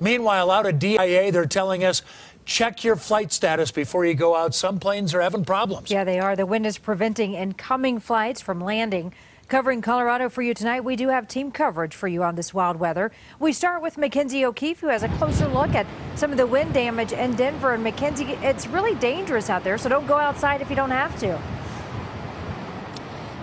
Meanwhile, out at DIA, they're telling us, check your flight status before you go out. Some planes are having problems. Yeah, they are. The wind is preventing incoming flights from landing. Covering Colorado for you tonight, we do have team coverage for you on this wild weather. We start with Mackenzie O'Keefe, who has a closer look at some of the wind damage in Denver. And Mackenzie, it's really dangerous out there, so don't go outside if you don't have to.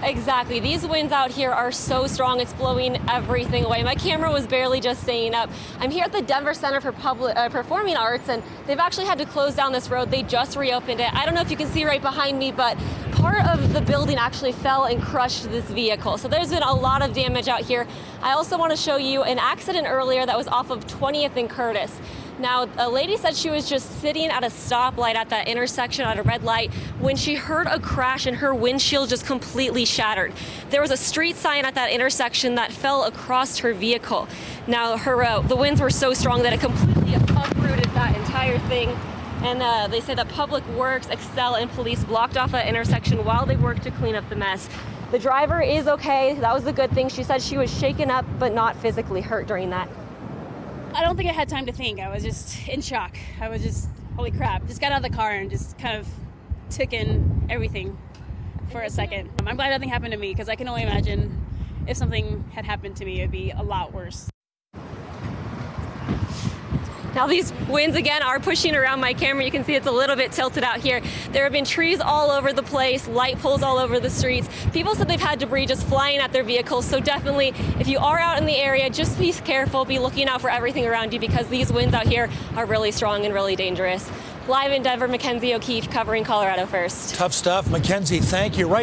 Exactly. These winds out here are so strong, it's blowing everything away. My camera was barely just staying up. I'm here at the Denver Center for Performing Arts, and they've actually had to close down this road. They just reopened it. I don't know if you can see right behind me, but part of the building actually fell and crushed this vehicle. So there's been a lot of damage out here. I also want to show you an accident earlier that was off of 20th and Curtis. Now, a lady said she was just sitting at a stoplight at that intersection at a red light when she heard a crash and her windshield just completely shattered. There was a street sign at that intersection that fell across her vehicle. Now, the winds were so strong that it completely uprooted that entire thing. And they say that Public Works, Excel, and police blocked off that intersection while they worked to clean up the mess. The driver is okay. That was the good thing. She said she was shaken up but not physically hurt during that. I don't think I had time to think. I was just in shock. I was just, holy crap. Just got out of the car and just kind of took in everything for a second. I'm glad nothing happened to me because I can only imagine if something had happened to me, it'd be a lot worse. Now these winds again are pushing around my camera. You can see it's a little bit tilted out here. There have been trees all over the place, light poles all over the streets. People said they've had debris just flying at their vehicles. So definitely, if you are out in the area, just be careful, be looking out for everything around you because these winds out here are really strong and really dangerous. Live in Denver, Mackenzie O'Keefe covering Colorado First. Tough stuff. Mackenzie, thank you. Right.